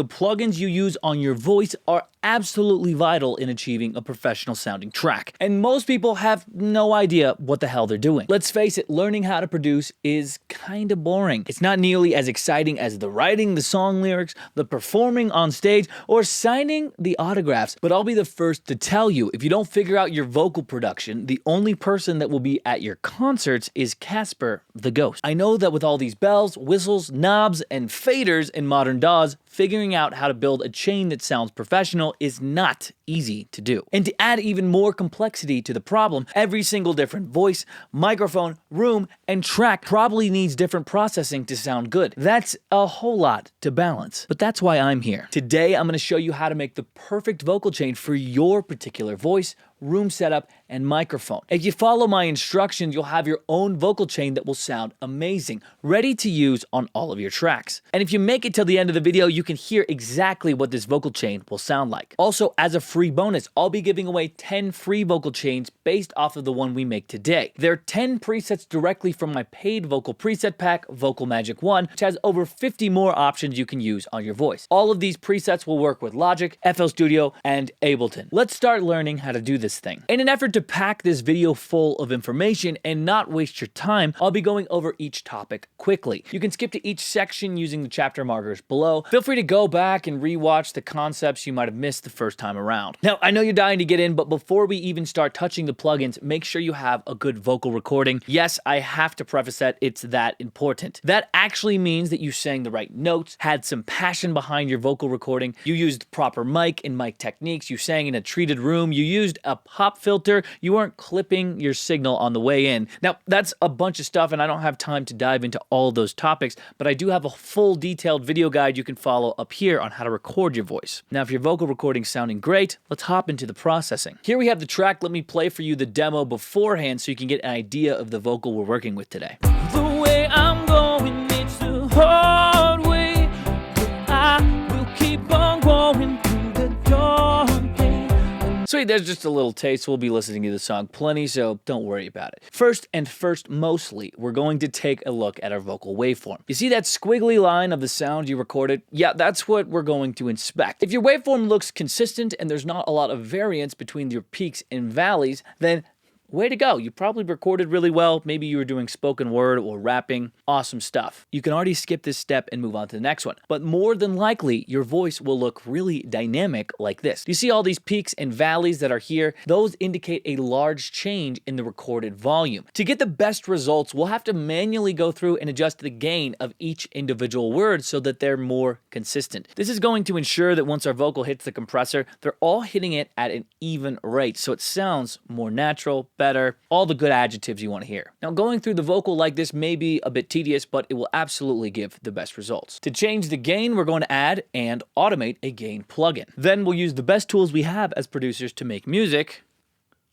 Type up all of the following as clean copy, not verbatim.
The plugins you use on your voice are absolutely vital in achieving a professional sounding track, and most people have no idea what the hell they're doing. Let's face it, learning how to produce is kinda boring. It's not nearly as exciting as the writing the song lyrics, the performing on stage, or signing the autographs. But I'll be the first to tell you, if you don't figure out your vocal production, the only person that will be at your concerts is Casper the Ghost. I know that with all these bells, whistles, knobs, and faders in modern DAWs, figuring out how to build a chain that sounds professional is not easy to do. And to add even more complexity to the problem, every single different voice, microphone, room, and track probably needs different processing to sound good. That's a whole lot to balance. But that's why I'm here. Today, I'm going to show you how to make the perfect vocal chain for your particular voice, room setup, and microphone. If you follow my instructions, you'll have your own vocal chain that will sound amazing, ready to use on all of your tracks. And if you make it till the end of the video, you can hear exactly what this vocal chain will sound like. Also, as a free bonus, I'll be giving away 10 free vocal chains based off of the one we make today. There are 10 presets directly from my paid vocal preset pack, Vocal Magic 1, which has over 50 more options you can use on your voice. All of these presets will work with Logic, FL Studio, and Ableton. Let's start learning how to do this thing. In an effort to pack this video full of information and not waste your time, I'll be going over each topic quickly. You can skip to each section using the chapter markers below. Feel free to go back and rewatch the concepts you might have missed the first time around. Now, I know you're dying to get in, but before we even start touching the plugins, make sure you have a good vocal recording. Yes, I have to preface that it's that important. That actually means that you sang the right notes, had some passion behind your vocal recording, you used proper mic and mic techniques, you sang in a treated room, you used a pop filter, you weren't clipping your signal on the way in. Now, that's a bunch of stuff and I don't have time to dive into all those topics, but I do have a full detailed video guide you can follow up here on how to record your voice. Now, if your vocal recording's sounding great, let's hop into the processing. Here we have the track. Let me play for you the demo beforehand so you can get an idea of the vocal we're working with today. The way I'm going, it's the hard way, but I will keep on going through the dark days. Sweet, there's just a little taste. We'll be listening to the song plenty, so don't worry about it. First, mostly, we're going to take a look at our vocal waveform. You see that squiggly line of the sound you recorded? Yeah, that's what we're going to inspect. If your waveform looks consistent and there's not a lot of variance between your peaks and valleys, then way to go. You probably recorded really well. Maybe you were doing spoken word or rapping. Awesome stuff. You can already skip this step and move on to the next one. But more than likely, your voice will look really dynamic like this. You see all these peaks and valleys that are here? Those indicate a large change in the recorded volume. To get the best results, we'll have to manually go through and adjust the gain of each individual word so that they're more consistent. This is going to ensure that once our vocal hits the compressor, they're all hitting it at an even rate, so it sounds more natural, better, all the good adjectives you want to hear. Now, going through the vocal like this may be a bit tedious, but it will absolutely give the best results. To change the gain, we're going to add and automate a gain plugin. Then we'll use the best tools we have as producers to make music,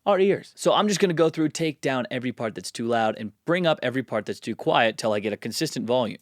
our ears. So I'm just going to go through, take down every part that's too loud, and bring up every part that's too quiet till I get a consistent volume.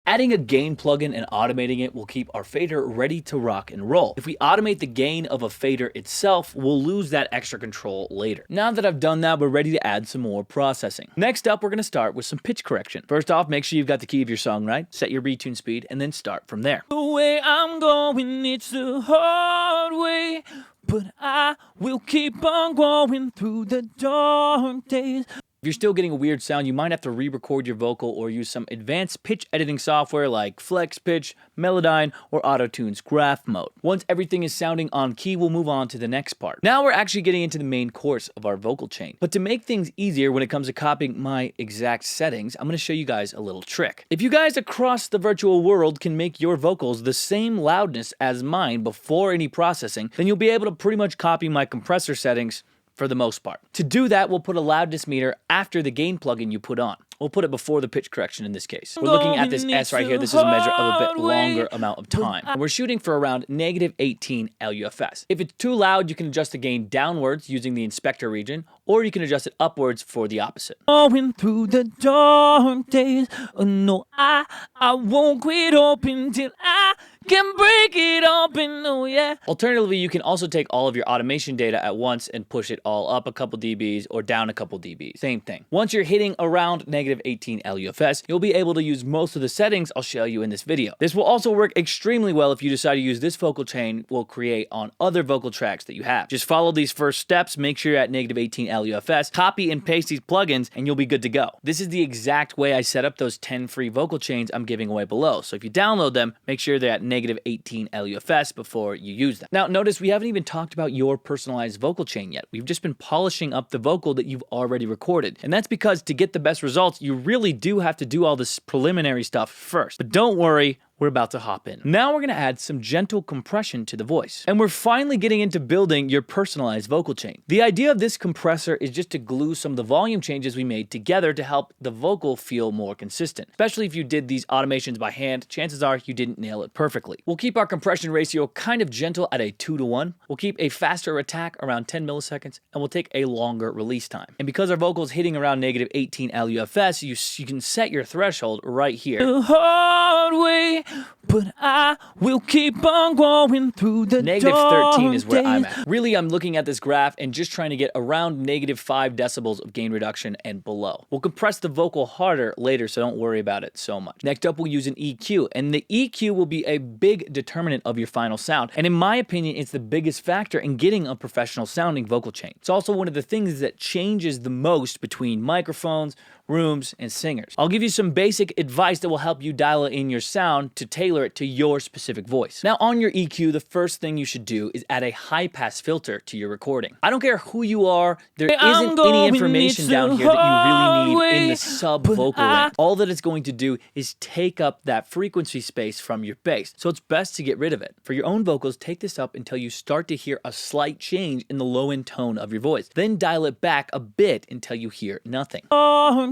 Adding a gain plugin and automating it will keep our fader ready to rock and roll. If we automate the gain of a fader itself, we'll lose that extra control later. Now that I've done that, we're ready to add some more processing. Next up, we're going to start with some pitch correction. First off, make sure you've got the key of your song right, set your retune speed, and then start from there. The way I'm going, it's the hard way, but I will keep on going through the dark days. If you're still getting a weird sound, you might have to re-record your vocal or use some advanced pitch editing software like Flex Pitch, Melodyne, or Auto-Tune's Graph Mode. Once everything is sounding on key, we'll move on to the next part. Now we're actually getting into the main course of our vocal chain. But to make things easier when it comes to copying my exact settings, I'm going to show you guys a little trick. If you guys across the virtual world can make your vocals the same loudness as mine before any processing, then you'll be able to pretty much copy my compressor settings for the most part. To do that, we'll put a loudness meter after the gain plugin you put on. We'll put it before the pitch correction in this case. We're looking at this S right here. This is a measure of a bit longer amount of time. And we're shooting for around -18 LUFS. If it's too loud, you can adjust the gain downwards using the inspector region, or you can adjust it upwards for the opposite. Going through the dark days, no, I won't quit hoping till I can break it all. open, oh yeah. Alternatively, you can also take all of your automation data at once and push it all up a couple dBs or down a couple dBs. Same thing. Once you're hitting around negative 18 LUFS, you'll be able to use most of the settings I'll show you in this video. This will also work extremely well if you decide to use this vocal chain will create on other vocal tracks that you have. Just follow these first steps, make sure you're at negative 18 LUFS, copy and paste these plugins, and you'll be good to go. This is the exact way I set up those 10 free vocal chains I'm giving away below. So if you download them, make sure they're at negative 18 LUFS before you use them. Now notice we haven't even talked about your personalized vocal chain yet. We've just been polishing up the vocal that you've already recorded. And that's because to get the best results, you really do have to do all this preliminary stuff first. But don't worry, we're about to hop in. Now we're gonna add some gentle compression to the voice. And we're finally getting into building your personalized vocal chain. The idea of this compressor is just to glue some of the volume changes we made together to help the vocal feel more consistent. Especially if you did these automations by hand, chances are you didn't nail it perfectly. We'll keep our compression ratio kind of gentle at a 2:1. We'll keep a faster attack around 10 milliseconds, and we'll take a longer release time. And because our vocal's hitting around negative 18 LUFS, you can set your threshold right here. The hard way, but I will keep on going through the Negative dark 13 is where I'm days. at. Really, I'm looking at this graph and just trying to get around negative 5 decibels of gain reduction and below. We'll compress the vocal harder later, so don't worry about it so much. Next up, we'll use an EQ, and the EQ will be a big determinant of your final sound. And in my opinion, it's the biggest factor in getting a professional sounding vocal chain. It's also one of the things that changes the most between microphones, rooms, and singers. I'll give you some basic advice that will help you dial in your sound to tailor it to your specific voice. Now on your EQ, the first thing you should do is add a high pass filter to your recording. I don't care who you are, there isn't any information down here that you really need in the sub vocal range. All that it's going to do is take up that frequency space from your bass, so it's best to get rid of it. For your own vocals, take this up until you start to hear a slight change in the low end tone of your voice. Then dial it back a bit until you hear nothing.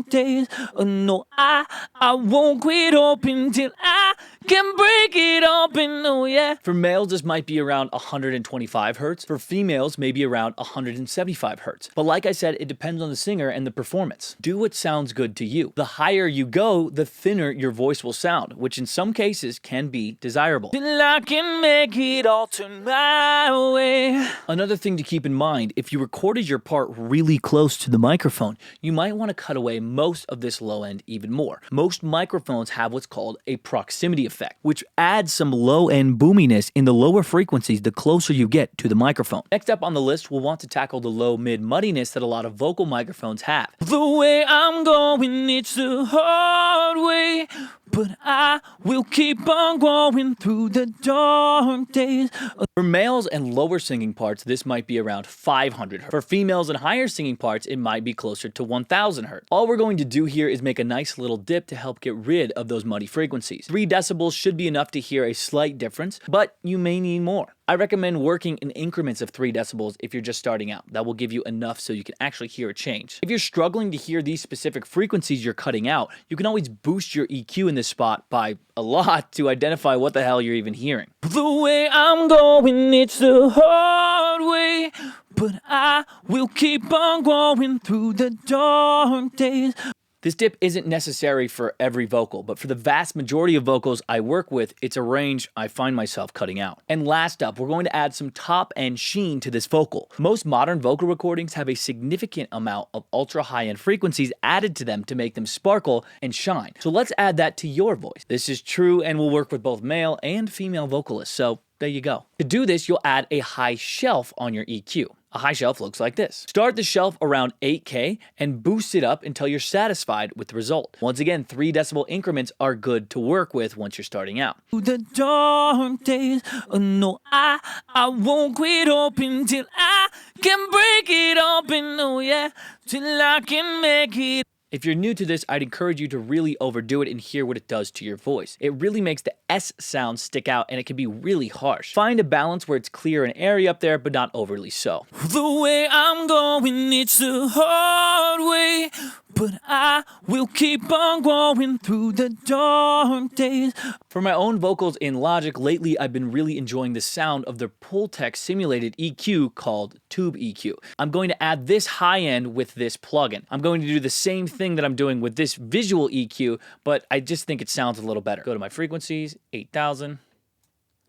Days. Oh, no, I won't quit open till I can break it open. Oh yeah. For males, this might be around 125 hertz. For females, maybe around 175 hertz. But like I said, it depends on the singer and the performance. Do what sounds good to you. The higher you go, the thinner your voice will sound, which in some cases can be desirable. Till I can make it all turn my way. Another thing to keep in mind, if you recorded your part really close to the microphone, you might want to cut away most of this low end even more. Most microphones have what's called a proximity effect, which adds some low end boominess in the lower frequencies the closer you get to the microphone. Next up on the list, we'll want to tackle the low mid muddiness that a lot of vocal microphones have. The way I'm going, it's the hard way, but I will keep on going through the dark days. For males and lower singing parts, this might be around 500 hertz. For females and higher singing parts, it might be closer to 1000 hertz. All we're going to do here is make a nice little dip to help get rid of those muddy frequencies. 3 decibels should be enough to hear a slight difference, but you may need more. I recommend working in increments of 3 decibels if you're just starting out. That will give you enough so you can actually hear a change. If you're struggling to hear these specific frequencies you're cutting out, you can always boost your EQ in this spot by a lot to identify what the hell you're even hearing. The way I'm going, it's the hard way, but I will keep on going through the dark days. This dip isn't necessary for every vocal, but for the vast majority of vocals I work with, it's a range I find myself cutting out. And last up, we're going to add some top-end sheen to this vocal. Most modern vocal recordings have a significant amount of ultra high-end frequencies added to them to make them sparkle and shine. So let's add that to your voice. This is true and will work with both male and female vocalists, so there you go. To do this, you'll add a high shelf on your EQ. A high shelf looks like this. Start the shelf around 8K and boost it up until you're satisfied with the result. Once again, 3 decibel increments are good to work with once you're starting out. The dark days, oh no, I won't quit open till I can break it open, oh yeah, till I can make it. If you're new to this, I'd encourage you to really overdo it and hear what it does to your voice. It really makes the S sound stick out and it can be really harsh. Find a balance where it's clear and airy up there, but not overly so. The way I'm going, it's the hard way, but I will keep on going through the dark days. For my own vocals in Logic, lately I've been really enjoying the sound of the Pultec simulated EQ called Tube EQ. I'm going to add this high end with this plugin. I'm going to do the same thing that I'm doing with this visual EQ, but I just think it sounds a little better. Go to my frequencies, 8000,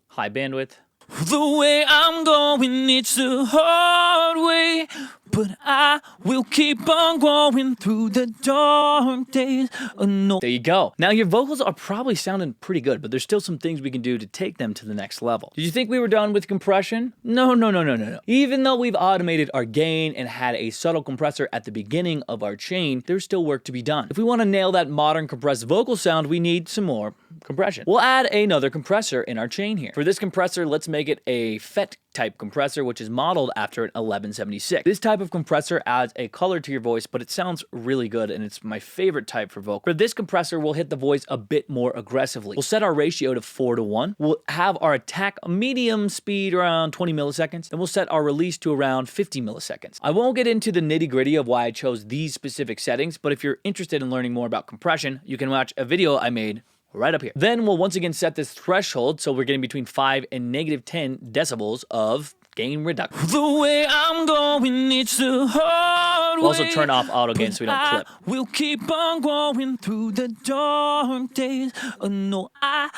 high bandwidth. The way I'm going, it's the hard way. But I will keep on going through the dark days. No. There you go. Now your vocals are probably sounding pretty good, but there's still some things we can do to take them to the next level. Did you think we were done with compression? No. Even though we've automated our gain and had a subtle compressor at the beginning of our chain, there's still work to be done. If we want to nail that modern compressed vocal sound, we need some more compression. We'll add another compressor in our chain here. For this compressor, let's make it a FET type compressor, which is modeled after an 1176. This type of compressor adds a color to your voice, but it sounds really good, and it's my favorite type for vocal. For this compressor, we'll hit the voice a bit more aggressively. We'll set our ratio to 4:1. We'll have our attack medium speed around 20 milliseconds, then we'll set our release to around 50 milliseconds. I won't get into the nitty-gritty of why I chose these specific settings, but if you're interested in learning more about compression, you can watch a video I made right up here. Then we'll once again set this threshold so we're getting between 5 and -10 decibels of gain reduction. The way I'm going, it's the hard way. We'll also turn off auto gain so we don't clip. We'll keep on going through the dark days. No, I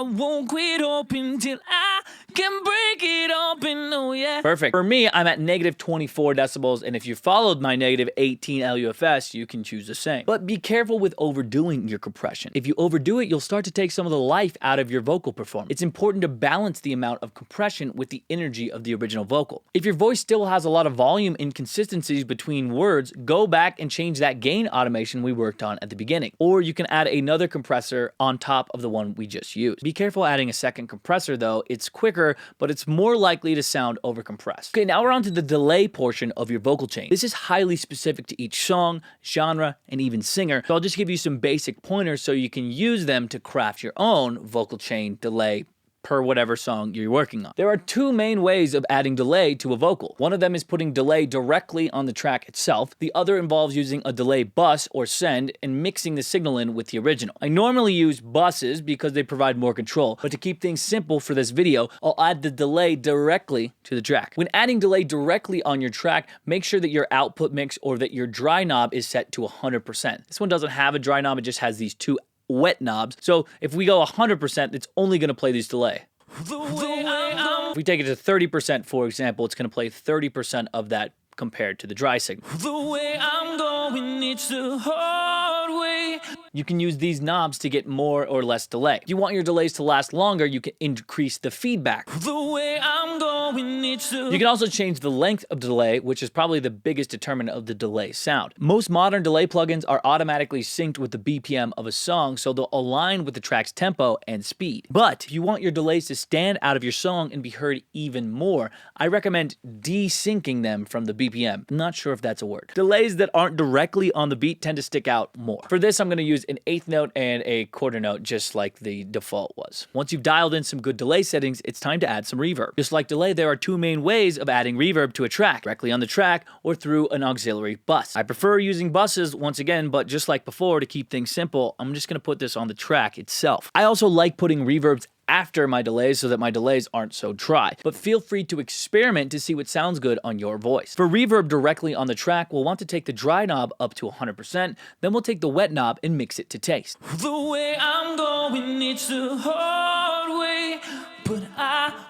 won't quit hoping till I can break it open. Oh yeah. Perfect. For me, I'm at -24 decibels, and if you followed my -18 LUFS, you can choose the same. But be careful with overdoing your compression. If you overdo it, you'll start to take some of the life out of your vocal performance. It's important to balance the amount of compression with the energy of the original vocal. If your voice still has a lot of volume inconsistencies between words, go back and change that gain automation we worked on at the beginning. Or you can add another compressor on top of the one we just used. Be careful adding a second compressor though. It's quicker, but it's more likely to sound overcompressed. Okay, now we're on to the delay portion of your vocal chain. This is highly specific to each song, genre, and even singer. So I'll just give you some basic pointers so you can use them to craft your own vocal chain delay per whatever song you're working on. There are two main ways of adding delay to a vocal. One of them is putting delay directly on the track itself. The other involves using a delay bus or send and mixing the signal in with the original. I normally use buses because they provide more control, but to keep things simple for this video, I'll add the delay directly to the track. When adding delay directly on your track, make sure that your output mix or that your dry knob is set to 100%. This one doesn't have a dry knob, it just has these two wet knobs. So if we go 100%, it's only going to play this delay. If we take it to 30%, for example, it's going to play 30% of that compared to the dry signal. The way I'm going, it's the hard way. You can use these knobs to get more or less delay. If you want your delays to last longer, you can increase the feedback. The way I'm going, it's the... You can also change the length of delay, which is probably the biggest determinant of the delay sound. Most modern delay plugins are automatically synced with the BPM of a song, so they'll align with the track's tempo and speed. But if you want your delays to stand out of your song and be heard even more, I recommend desyncing them from the BPM. I'm not sure if that's a word. Delays that aren't directly on the beat tend to stick out more. For this, I'm going to use an eighth note and a quarter note, just like the default was. Once you've dialed in some good delay settings, it's time to add some reverb. Just like delay, there are two main ways of adding reverb to a track, directly on the track or through an auxiliary bus. I prefer using buses once again, but just like before, to keep things simple, I'm just going to put this on the track itself. I also like putting reverbs after my delays so that my delays aren't so dry, but feel free to experiment to see what sounds good on your voice. For reverb directly on the track, we'll want to take the dry knob up to 100%, then we'll take the wet knob and mix it to taste. The way I'm going, it's the hard way.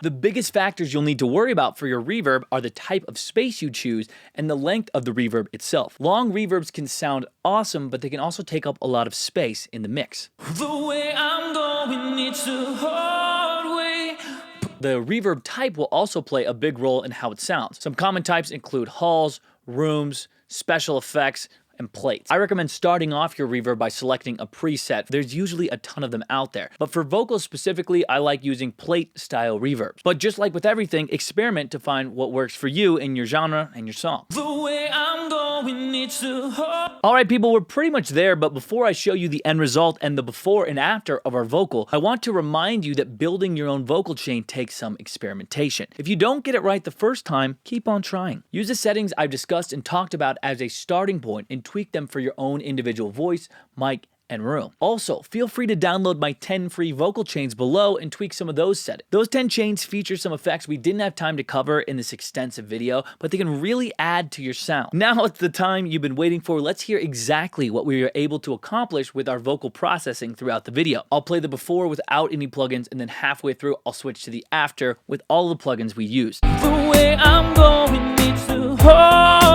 The biggest factors you'll need to worry about for your reverb are the type of space you choose and the length of the reverb itself. Long reverbs can sound awesome, but they can also take up a lot of space in the mix. The way I'm going, it's the hard way. The reverb type will also play a big role in how it sounds. Some common types include halls, rooms, special effects, and plates. I recommend starting off your reverb by selecting a preset. There's usually a ton of them out there. But for vocals specifically, I like using plate style reverbs. But just like with everything, experiment to find what works for you in your genre and your song. The way I'm going, it's the hard. Alright people, we're pretty much there, but before I show you the end result and the before and after of our vocal, I want to remind you that building your own vocal chain takes some experimentation. If you don't get it right the first time, keep on trying. Use the settings I've discussed and talked about as a starting point and tweak them for your own individual voice, mic, and room. Also, feel free to download my 10 free vocal chains below and tweak some of those settings. Those 10 chains feature some effects we didn't have time to cover in this extensive video, but they can really add to your sound. Now it's the time you've been waiting for. Let's hear exactly what we were able to accomplish with our vocal processing throughout the video. I'll play the before without any plugins, and then halfway through I'll switch to the after with all the plugins we used. The way I'm going needs to hold